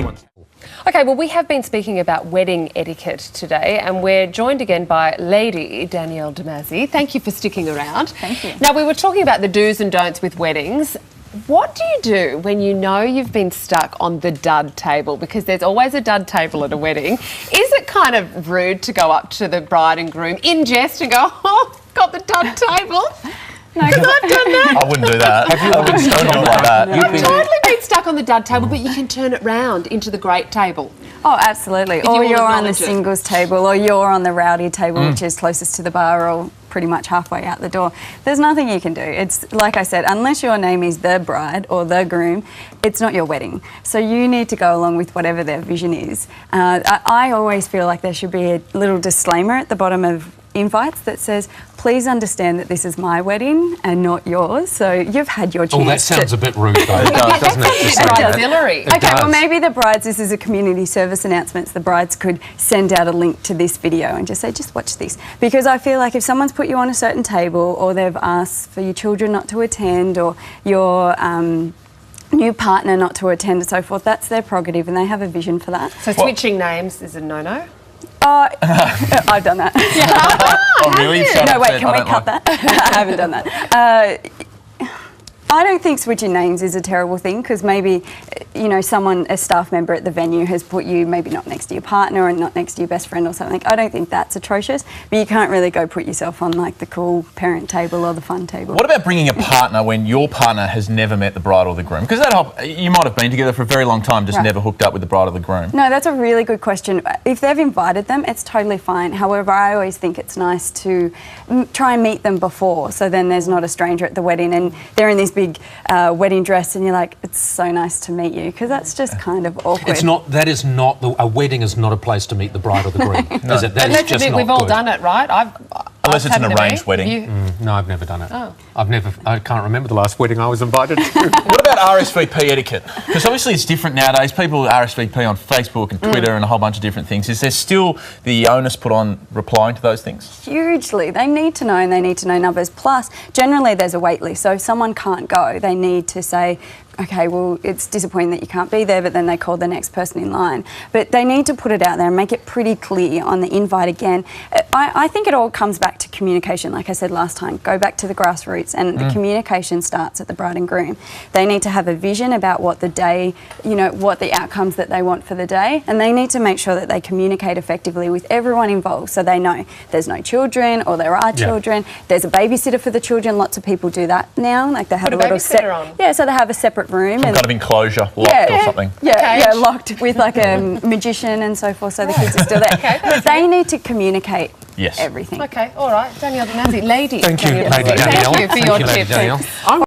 Darling. Okay, well, we have been speaking about wedding etiquette today, and we're joined again by Lady Danielle Di-Masi. Thank you for sticking around. Thank you. Now, we were talking about the do's and don'ts with weddings. What do you do when you know you've been stuck on the dud table? Because there's always a dud table at a wedding. Is it kind of rude to go up to the bride and groom in jest and go, oh, got the dud table? No, because I've done that. I wouldn't do that. Have you been stuck on like that? I've totally been stuck on the dud table, but you can turn it round into the great table. Oh, absolutely. Or you're on the singles table, or you're on the rowdy table, which is closest to the bar, or pretty much halfway out the door. There's nothing you can do. It's like I said, unless your name is the bride or the groom, it's not your wedding. So you need to go along with whatever their vision is. I always feel like there should be a little disclaimer at the bottom of invites that says, please understand that this is my wedding and not yours. So you've had your chance. Oh, that sounds a bit rude though. It does, doesn't it? It's auxiliary. Okay, well maybe the brides, this is a community service announcements, the brides could send out a link to this video and just say, just watch this. Because I feel like if someone's put you on a certain table, or they've asked for your children not to attend, or your new partner not to attend and so forth, that's their prerogative and they have a vision for that. So switching names is a no-no? I've done that. Oh, really? No, wait, can we cut that? I haven't done that. I don't think switching names is a terrible thing, because maybe, you know, a staff member at the venue has put you maybe not next to your partner and not next to your best friend or something. I don't think that's atrocious, but you can't really go put yourself on like the cool parent table or the fun table. What about bringing a partner when your partner has never met the bride or the groom? Because you might have been together for a very long time, just never hooked up with the bride or the groom. No, that's a really good question. If they've invited them, it's totally fine. However, I always think it's nice to try and meet them before, so then there's not a stranger at the wedding and they're in this big wedding dress and you're like, it's so nice to meet you, because that's just kind of awkward. It's not. That is not. A wedding is not a place to meet the bride or the groom. No. Is it? That is just not We've all good. done it, right? Unless it's an arranged wedding. No, I've never done it. Oh. I can't remember the last wedding I was invited to. What about RSVP etiquette? Because obviously it's different nowadays. People RSVP on Facebook and Twitter and a whole bunch of different things. Is there still the onus put on replying to those things? Hugely. They need to know, and they need to know numbers. Plus, generally there's a wait list. So if someone can't go, they need to say, okay, well, it's disappointing that you can't be there, but then they call the next person in line. But they need to put it out there and make it pretty clear on the invite again. I think it all comes back to communication, like I said last time. Go back to the grassroots, and the communication starts at the bride and groom. They need to have a vision about what the day, you know, what the outcomes that they want for the day, and they need to make sure that they communicate effectively with everyone involved, so they know there's no children, or there are children. There's a babysitter for the children. Lots of people do that now. Like they have Put a babysitter on. Yeah, so they have a separate room. Some kind of enclosure, locked or something. Yeah, locked with like a magician and so forth, so the kids are still there. Okay, they need to communicate Yes. everything. Okay, all right. Danielle Di-Masi, Lady. Thank you, Lady Danielle. Thank you for your Lady tips. Danielle.